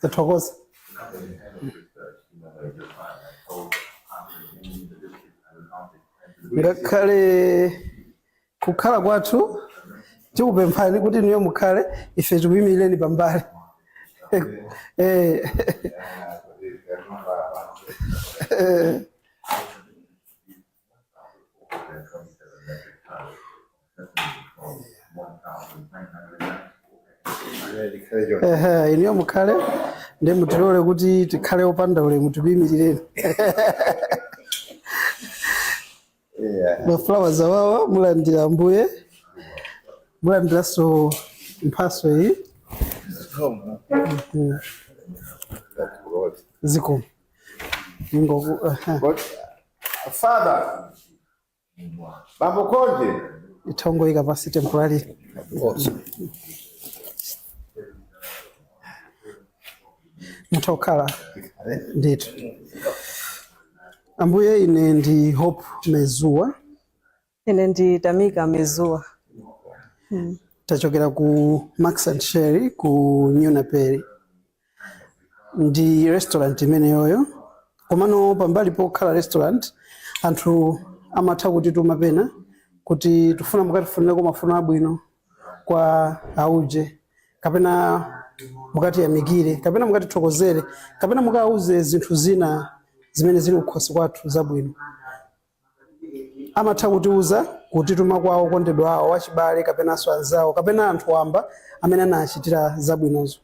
The Togos. Ngakhale kukhala kwathu tikupemphani kuti niyo mukhale ife tikuyimileni pambali. Iniyo mukhale ndi mutilole kuti tikhale opanda ulemu tikuyimilireni. Maflowers awawa mulandira Ambuye, mulandiranso mphaso iyi. Ziko. Father, Bambo Konje. Itongo ikapasi temporary. Mtokala. Ndito. Ambuye ine ndi Hope Mezua. Ine ndi Tamika Mezua. Tachokera ku Max and Sherry ku Nyunaperi. Ndi restaurant imene yoyo. Komano pambali pokhala restaurant anthu amatha kuti tumapena kuti tufuna mukatifunireko mafuno abwino kwa auje kapena mukati yamikire kapena mukati thokozere kapena mukauze zinthu zina zimene zili kukhosi kwathu zabwino. Amatha kutiuza kuti tuma kwawo kondedwa awo wachibale kapena anzawo kapena anthu wamba amene anachitira zabwinozo.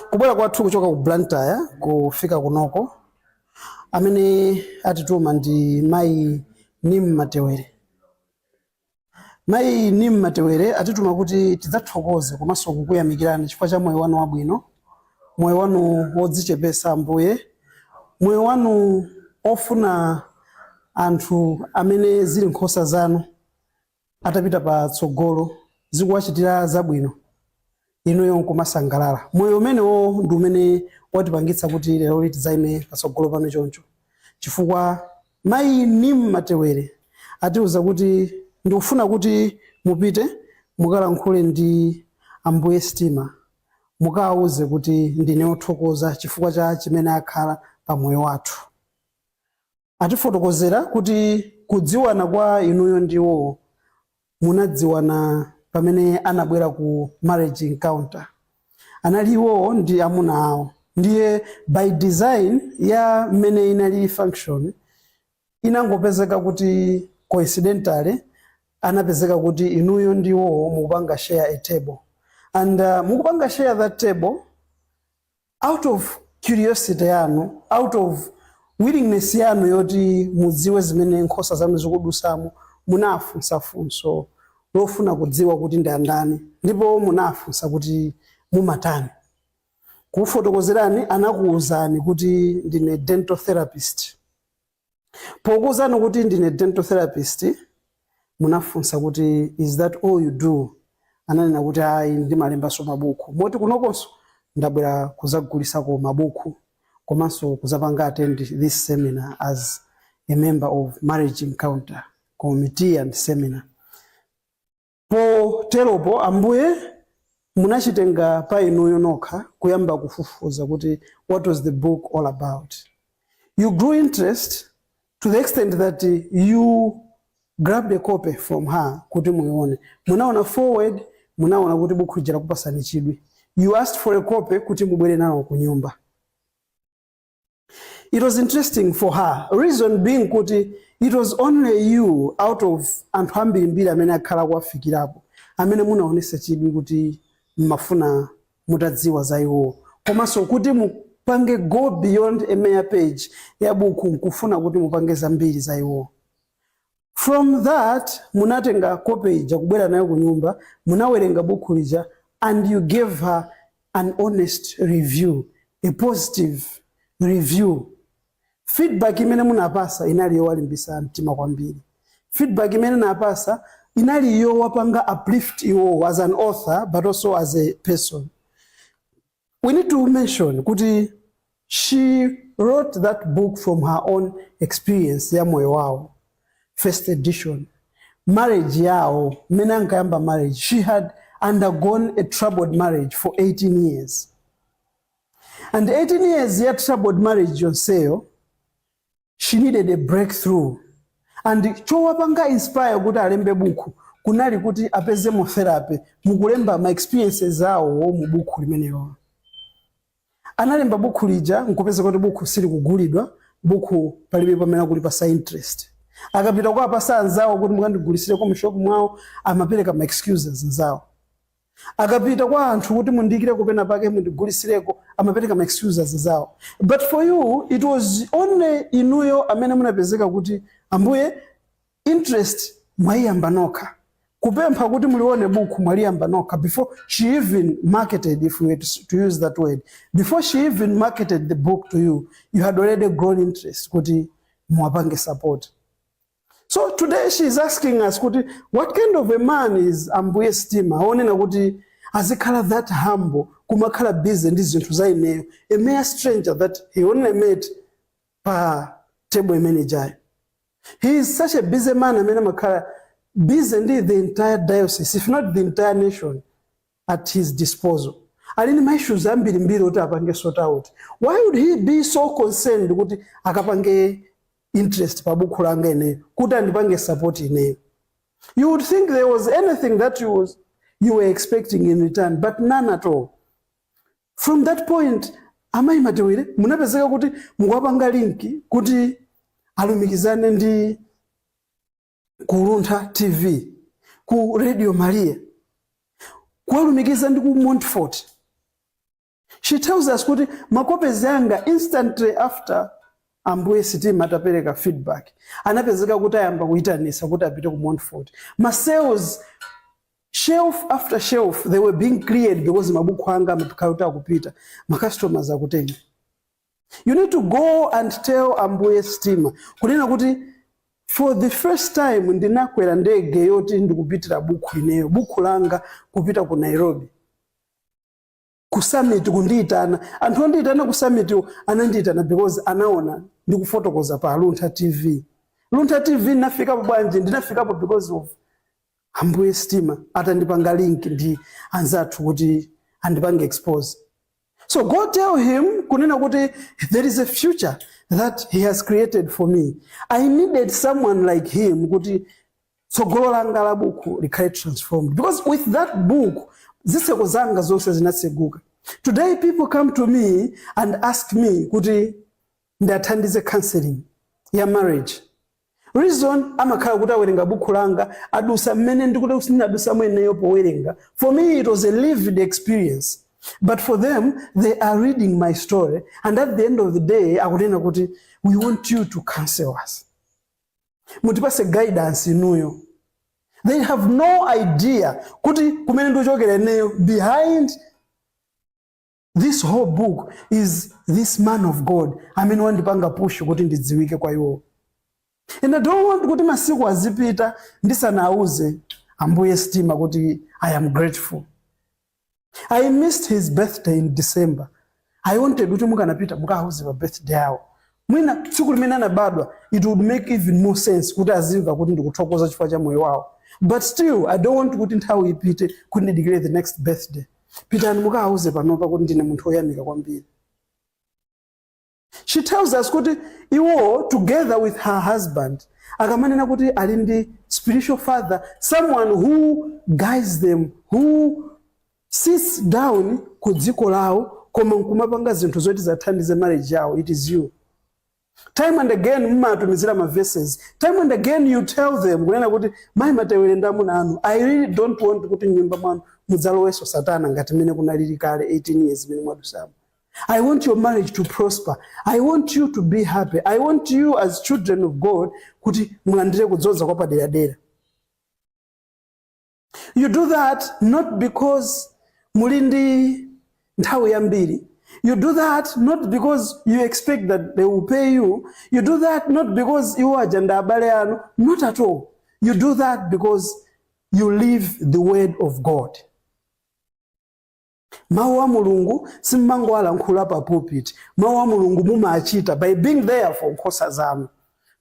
Kubwera kwathu kuchoka ku Blantyre kufika kunoko amene atituma ndi Mai Neema Matewere. Mai Neema Matewere atituma kuti tidzathokoze komanso kukuyamikirani chifukwa cha moyo wanu wabwino, moyo wanu wodzichepesa Ambuye, moyo wanu ofuna anthu amene zili nkhosa zanu atapita patsogolo zikuwachitira zabwino inuyo nkumasangalala. Moyo umenewo ndi umene watipangitsa kuti lero tidzaime patsogolo pano choncho chifukwa Mai Neema Matewere atiuza kuti ndikufuna kuti mupite mukalankhule ndi Ambuye Stima mukauze kuti ndine othokoza chifukwa cha chimene akhala pa moyo wathu. Atifotokozera kuti kudziwana kwa inuyo ndiwo munadziwana pamene anabwera ku marriage encounter. Analiwo ndi amuna awo. Ndiye by design ya mene inali function inangopezeka kuti coincidentally anapezeka kuti inuyo ndiwo mukupanga share a table. And mukupanga share that table out of curiosity yanu, out of willingness yanu yoti mudziwe zimene nkhosa zanu zikudusamo, munafunsa funso lofuna kudziwa kuti ndi andani ndipo munafunsa kuti mumatani. Kufotokozerani anakuuzani kuti ndine dental therapist. Pokuuzani kuti ndine dental therapist munafunsa kuti is that all you do? Ananena kuti ayi ndimalembanso mabuku. Moti kunokonso ndabwera kuzagulisako mabuku komanso kuzapanga attend this seminar as a member of marriage encounter committee and seminar. Po teropo Ambuye munachitenga pa inuyo nokha kuyamba kufufuza kuti what was the book all about. You grew interest to the extent that you grabbed a copy from her kuti muione. Munaona forward, munaona kuti buku lijira kupasani chidwi. You asked for a copy kuti mubwere nalo ku nyumba. It was interesting for her. Reason being kuti it was only you out of anthu ambiri amene akhala kuwafikirapo amene munaonesa chidwi kuti mafuna mutadziwa za iwo. Komanso kuti mupange go beyond a mere page ya buku nkufuna kuti mupange zambiri za iwo. From that munatenga copy ija kubwera nayo ku nyumba, munawerenga buku lija and you gave her an honest review, a positive review. Feedback imene munapasa inali yowalimbisa mtima kwambiri. Feedback imene napasa inali yowapanga uplift you as an author but also as a person. We need to mention kuti she wrote that book from her own experience ya moyo wao. First edition. Marriage yao, menanga yamba marriage. She had undergone a troubled marriage for 18 years. And 18 years yet troubled marriage yonseyo, she needed a breakthrough. And chowapanga inspire kuti alembe buku, kunali kuti apeze mo therapy, mukulemba ma experiences zao mu buku limenelo. Analemba buku lija, nkupeza kuti buku sili kugulidwa, buku palibe pamene kulipasa interest. Akapita kwa apasa anzawo kuti mukandigulitsire kwa mshopu mwawo, amapereka ma excuses nzawo. Akapita kwa anthu kuti mundikire kupena pake mundigulitsireko, amapereka ma excuses nzawo. But for you, it was only inuyo amene munapezeka kuti ambuye interest mwayamba nokha. Kupempha kuti mulione buku mwaliyamba nokha before she even marketed, if we were to use that word. Before she even marketed the book to you, you had already grown interest kuti mwapange support. So today she is asking us, kuti, what kind of a man is Ambuye Stima? Onena kuti azikhala that humble, kumakhala busy ndi zinthu za ineyo. A mere stranger that he only met pa table manager. He is such a busy man, amene makhala busy ndi the entire diocese, if not the entire nation, at his disposal. Alini ma issues ambiri mbiri kuti apange sort out. Why would he be so concerned kuti akapange interest pa buku langa ineyo, kuti andipange support ineyo? You would think there was anything that you were expecting in return, but none at all. From that point, Amayi Matewere, munapezeka kuti mukwapanga linki kuti alumikizane ndi ku Luntha TV, ku Radio Maria, kuwalumikiza ndi ku Montfort. She tells us kuti makopezi yanga instantly after Ambuye Stima atapereka feedback, anapezeka kuti ayamba kuyitanisa kuti apite ku Montfort. Ma sales, shelf after shelf, they were being cleared because mabuku anga amapikauta akupita. Ma customers akutenga. You need to go and tell Ambuye Stima kunena kuti for the first time ndinakwera ndege yoti ndikupitira buku ineyo, buku langa kupita ku Nairobi. Ku summit kundiitana, anthu ondiitana ku summit anandiitana because anaona ndikufotokoza pa Luntha TV. Luntha TV nafikapo bwanji, ndinafikapo because of Ambuye Stima atandipanga link ndi anzathu kuti andipange expose. So go tell him kunena kuti there is a future that he has created for me. I needed someone like him kuti tsogolo langa la buku likhale transformed. Because with that book, ziseko zanga zonse zinatseguka. Today people come to me and ask me kuti ndathandize counseling ya marriage. Reason amakhala kuti awerenga buku langa adusa mmene ndikuti sinadusa mweneyo powerenga. For me it was a lived experience. But for them, they are reading my story, and at the end of the day, akunena kuti we want you to counsel us. Mutipase guidance inuyo. They have no idea kuti kumene ndochokera neyo behind this whole book is this man of God. Amene wandipanga push kuti ndidziwike kwa iwo. And I don't want kuti masiku azipita ndisanauze Ambuye Stima kuti I am grateful. I missed his birthday in December. I wanted kuti mukanapita mukauze pa birthday yawo. Mwina tsiku limene anabadwa, it would make even more sense kuti aziva kuti ndikuthokoza chifukwa cha moyo wawo. But still, I don't want kuti nthawi ipite kuti ndidikire the next birthday. Pitani mukauze panopa kuti ndine munthu oyamika kwambiri. She tells us kuti iwo together with her husband akamanena kuti ali ndi spiritual father, someone who guides them, who sits down ku dziko lawo koma nkumapanga zinthu zoti zathandize marriage yawo. It is you. Time and again mumatumizira ma verses. Time and again you tell them kunena kuti Mayi Matewere ndamuna anu, I really don't want kuti nyumba mwanu mudzaloweso satana ngati mene kunalili kale 18 years mene mwadusamo. I want your marriage to prosper. I want you to be happy. I want you as children of God kuti mulandire kudzoza kwa padera dera. You do that not because mulindi nthawi yambiri. You do that not because you expect that they will pay you. You do that not because you are janda abale anu. Not at all. You do that because you live the word of God. Mawu a Mulungu simumangowalankhula pa pulpit. Mawu a Mulungu mumaachita by being there for nkhosa zanu.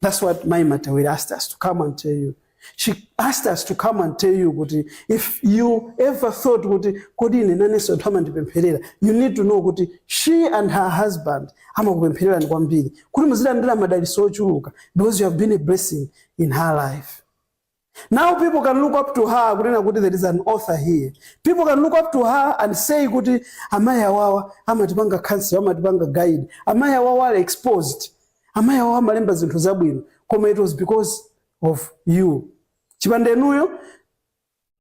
That's what Mai Matewere asked us to come and tell you. She asked us to come and tell you kuti if you ever thought kuti kodi ine naneso thama ndipempherera, you need to know kuti she and her husband amakupempherera ni kwambiri kuti muzilandira madalitso ochuluka because you have been a blessing in her life. Now people can look up to her kunena kuti there is an author here. People can look up to her and say kuti amayi awawa amatipanga counsel, amatipanga guide, amayi awawa are exposed, amayi awawa amalemba zinthu zabwino, koma it was because of you. Chipande enuyo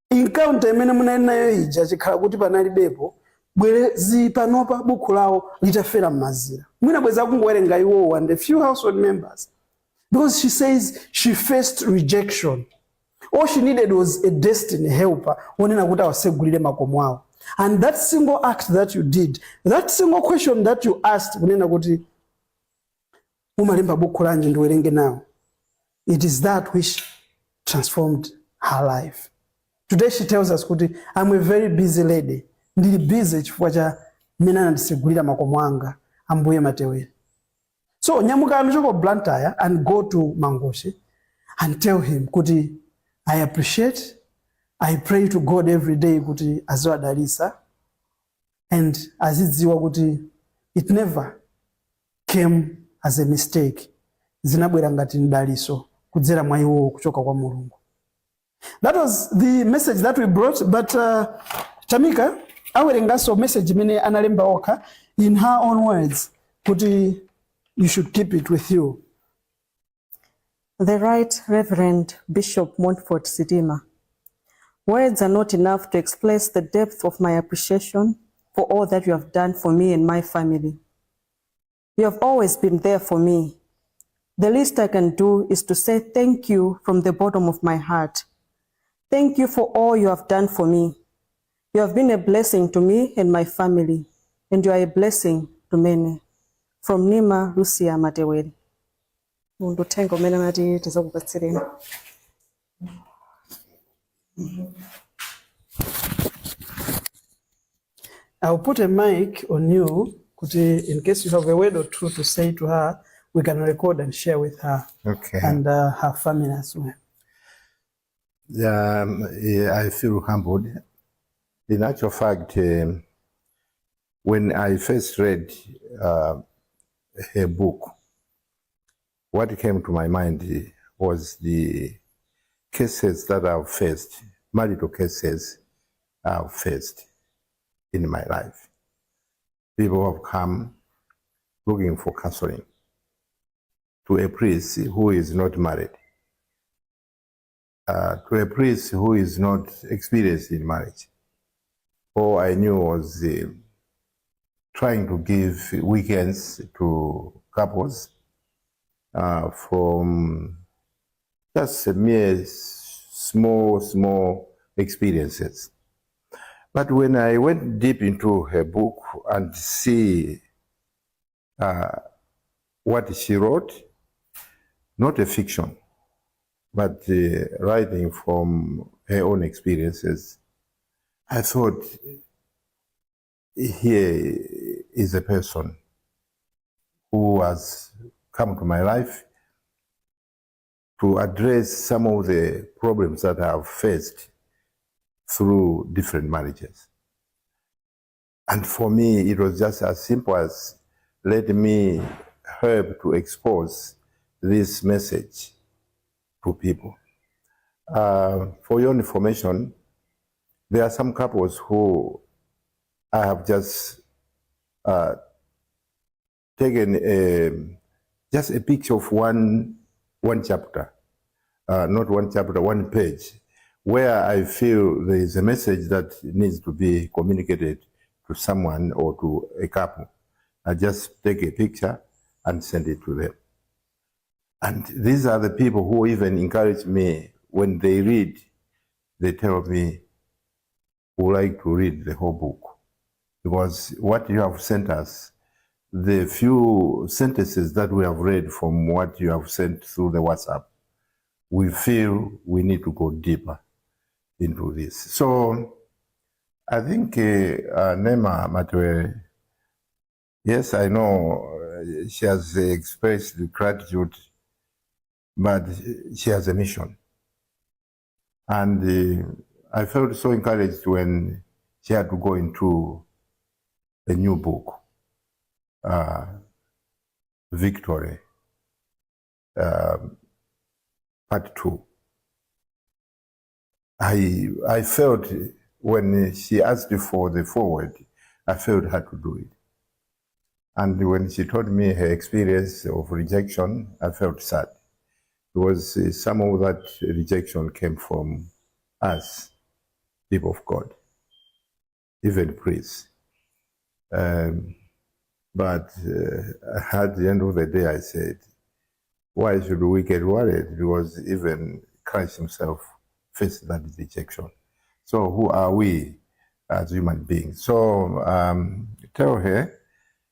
encounter imene munali nayo ija chikhala kuti panalibepo bwerezi panopa buku lawo litafera m'mazira. Mwina bweza kungowerenga iwowo and a few household members, because she says she faced rejection. All she needed was a destiny helper wonena kuti awasegulire makomo awo. And that single act that you did, that single question that you asked kunena kuti umalemba buku lanje ndiwerenge nawo, it is that which transformed her life. Today she tells us kuti I'm a very busy lady. Ndili busy chifukwa cha mmene anandisegulira makomo anga Ambuye Matewere. So nyamuka anachoko Blantyre and go to Mangoshe and tell him kuti I appreciate, I pray to God every day kuti aziwadalitsa, and azidziwa kuti it never came as a mistake. Zinabwera ngati mdalitso kudzera mwa iwo kuchoka kwa Mulungu. That was the message that we brought, but Tamika awerengaso message imene analemba okha in her own words kuti you should keep it with you. The Right Reverend Bishop Montfort Sidima. Words are not enough to express the depth of my appreciation for all that you have done for me and my family. You have always been there for me. The least I can do is to say thank you from the bottom of my heart. Thank you for all you have done for me. You have been a blessing to me and my family, and you are a blessing to many. From Neema Lucia Matewere. I'll put a mic on you in case you have a word or two to say to her. We can record and share with her. Okay. And her family as well. I feel humbled. In actual fact, when I first read her book, what came to my mind was the cases that I've faced, marital cases I've faced in my life. People have come looking for counseling to a priest who is not married, to a priest who is not experienced in marriage. All I knew was trying to give weekends to couples from just mere small experiences. But when I went deep into her book and see what she wrote, not a fiction, but writing from her own experiences, I thought, here is a person who has come to my life to address some of the problems that I have faced through different marriages. And for me, it was just as simple as let me help to expose this message to people. For your information, there are some couples who I have just taken just a picture of one chapter, not one chapter, one page, where I feel there is a message that needs to be communicated to someone or to a couple. I just take a picture and send it to them. And these are the people who even encourage me when they read, they tell me, we like to read the whole book. Because what you have sent us, the few sentences that we have read from what you have sent through the WhatsApp, we feel we need to go deeper into this. So I think Neema Matewere, yes, I know she has expressed gratitude, but she has a mission. And I felt so encouraged when she had to go into a new book, Victory, Part 2. I felt when she asked for the forward, I felt her to do it. And when she told me her experience of rejection, I felt sad. Because some of that rejection came from us, people of God, even priests. But at the end of the day, I said, why should we get worried? Because even Christ himself faced that rejection. So who are we as human beings? So tell her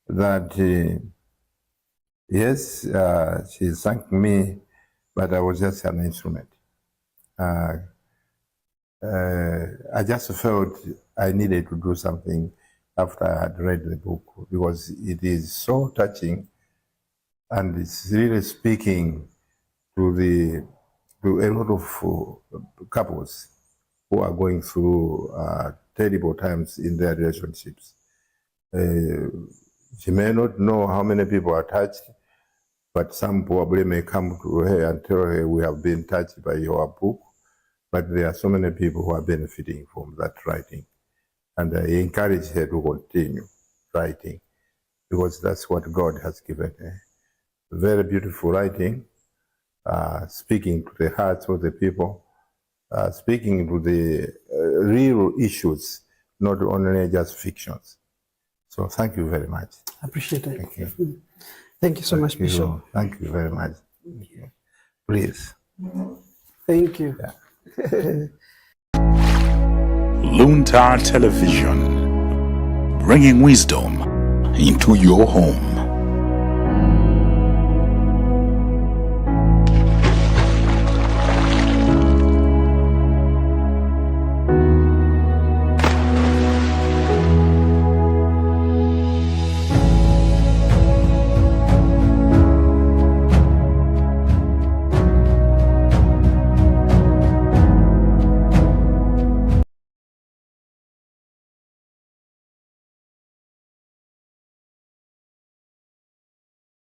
that, yes, she thanked me, but I was just an instrument. I just felt I needed to do something after I had read the book, because it is so touching and it's really speaking to a lot of couples who are going through terrible times in their relationships. She may not know how many people are touched, but some probably may come to her and tell her, we have been touched by your book, but there are so many people who are benefiting from that writing. And I encourage her to continue writing, because that's what God has given her. Very beautiful writing, speaking to the hearts of the people, speaking to the real issues, not only just fictions. So thank you very much. I appreciate it. Thank you. Thank you so much, Bishop. Thank you very much. Please. Thank you. Yeah. Luntha Television, bringing wisdom into your home.